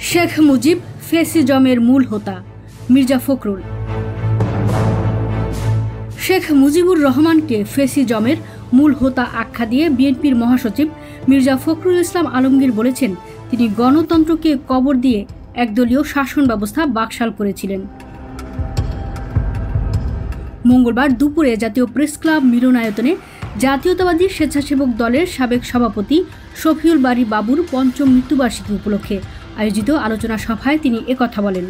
শেখ মুজিব ফ্যাসিজমের মূল হোতা মির্জা ফখরুল। শেখ মুজিবুর রহমানকে ফ্যাসিজমের মূল হোতা আখ্যা দিয়ে বিএনপির মহাসচিব মির্জা ফখরুল ইসলাম আলমগীর বলেছেন, তিনি গণতন্ত্রকে কবর দিয়ে একদলীয় শাসন ব্যবস্থা বাকশাল করেছিলেন। মঙ্গলবার দুপুরে জাতীয় প্রেস ক্লাব মিলনায়তনে জাতীয়তাবাদী স্বেচ্ছাসেবক দলের সাবেক সভাপতি শফিউল বারী বাবুর পঞ্চম মৃত্যুবার্ষিকী উপলক্ষে আয়োজিত আলোচনা সভায় তিনি একথা বলেন।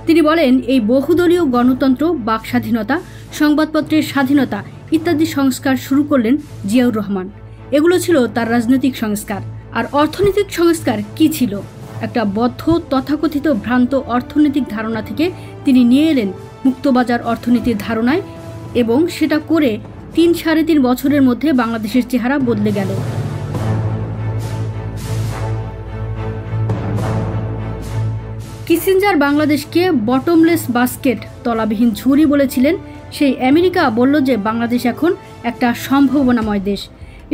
তিনি বলেন, এই বহুদলীয় গণতন্ত্র, বাক স্বাধীনতা, সংবাদপত্রের স্বাধীনতা ইত্যাদি সংস্কার শুরু করলেন জিয়াউর রহমান। এগুলো ছিল তার রাজনৈতিক সংস্কার। আর অর্থনৈতিক সংস্কার কি ছিল? একটা বদ্ধ তথাকথিত ভ্রান্ত অর্থনৈতিক ধারণা থেকে তিনি নিয়ে এলেন মুক্তবাজার অর্থনীতির ধারণায়, এবং সেটা করে ৩-৩.৫ বছরের মধ্যে বাংলাদেশের চেহারা বদলে গেল। কিসিঞ্জার বাংলাদেশকে বটমলেস বাস্কেট, তলাবিহীন ঝুড়ি বলেছিলেন। সেই আমেরিকা বলল যে বাংলাদেশ এখন একটা সম্ভাবনাময় দেশ।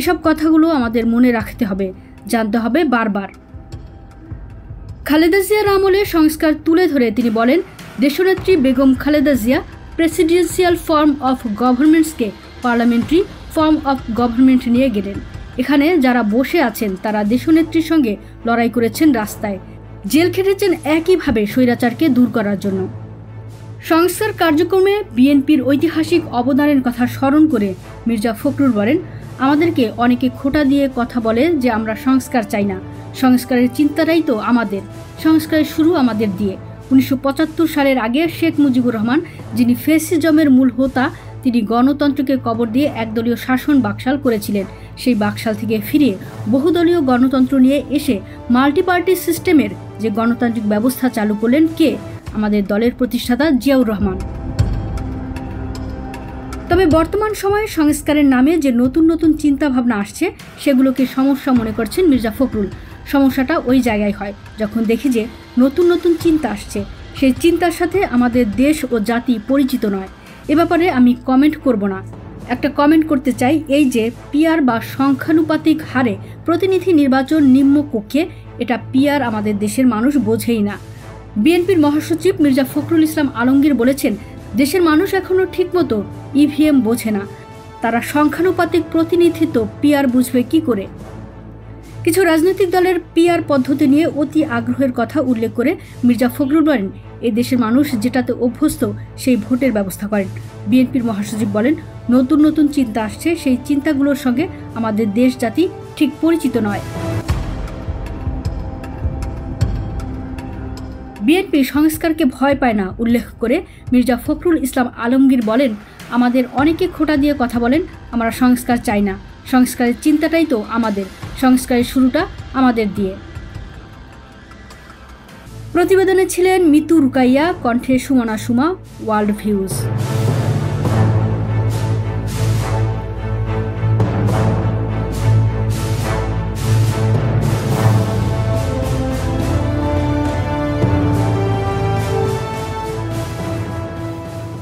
এসব কথাগুলো আমাদের মনে রাখতে হবে, জানতে হবে বারবার। খালেদা জিয়ার আমলে সংস্কার তুলে ধরে তিনি বলেন, দেশনেত্রী Begum Khaleda Zia presidential form of গভর্নমেন্টসকে পার্লামেন্টারি ফর্ম অফ গভর্নমেন্ট নিয়ে গেলেন। এখানে যারা বসে আছেন তারা দেশনেত্রীর সঙ্গে লড়াই করেছেন রাস্তায়, জেল খেটেছেন একইভাবে স্বৈরাচারকে দূর করার জন্য। সংস্কার কার্যক্রমে বিএনপির ঐতিহাসিক অবদানের কথা স্মরণ করে মির্জা ফখরুল বলেন, আমাদেরকে অনেকে খোঁটা দিয়ে কথা বলে যে আমরা সংস্কার চাই না। সংস্কারের চিন্তাটাই তো আমাদের। সংস্কারের শুরু আমাদের দিয়ে। 1975 সালের আগে শেখ মুজিবুর রহমান, যিনি ফ্যাসিজমের মূল হোতা, তিনি গণতন্ত্রকে কবর দিয়ে একদলীয় শাসন বাকশাল করেছিলেন। সেই বাকশাল থেকে ফিরিয়ে বহুদলীয় গণতন্ত্র নিয়ে এসে মাল্টিপার্টি সিস্টেমের যে গণতান্ত্রিক ব্যবস্থা চালু করলেন কে? আমাদের দলের প্রতিষ্ঠাতা জিয়াউর রহমান। তবে বর্তমান সময়ে সংস্কারের নামে যে নতুন নতুন চিন্তা ভাবনা আসছে, সেগুলোকে সমস্যা মনে করছেন মির্জা ফখরুল। সমস্যাটা ওই জায়গায় হয় যখন দেখি যে নতুন নতুন চিন্তা আসছে, সেই চিন্তার সাথে আমাদের দেশ ও জাতি পরিচিত নয়। এ ব্যাপারে আমি কমেন্ট করব না। একটা কমেন্ট করতে চাই, এই যে পিআর বা সংখ্যানুপাতিক হারে প্রতিনিধি নির্বাচন নিম্ন কক্ষে, এটা পিআর আমাদের দেশের মানুষ বোঝেই না। বিএনপির মহাসচিব মির্জা ফখরুল ইসলাম আলমগীর বলেছেন, দেশের মানুষ এখনও ঠিকমতো ইভিএম বোঝে না। তারা সংখ্যানুপাতিক প্রতিনিধিত্ব পিআর বুঝবে কি করে? কিছু রাজনৈতিক দলের পিআর পদ্ধতি নিয়ে অতি আগ্রহের কথা উল্লেখ করে মির্জা ফখরুল বলেন, এই দেশের মানুষ যেটাতে অভ্যস্ত সেই ভোটের ব্যবস্থা করেন। বিএনপির মহাসচিব বলেন, নতুন নতুন চিন্তা আসছে, সেই চিন্তাগুলোর সঙ্গে আমাদের দেশ জাতি ঠিক পরিচিত নয়। বিএনপি সংস্কারকে ভয় পায় না উল্লেখ করে মির্জা ফখরুল ইসলাম আলমগীর বলেন, আমাদের অনেকে খোঁটা দিয়ে কথা বলেন আমরা সংস্কার চাই না। সংস্কারের চিন্তাটাই তো আমাদের। সংস্কারের শুরুটা আমাদের দিয়ে। প্রতিবেদনে ছিলেন মিতু রুকাইয়া, কণ্ঠে সুমনা সুমা, ওয়ার্ল্ড ভিউজ।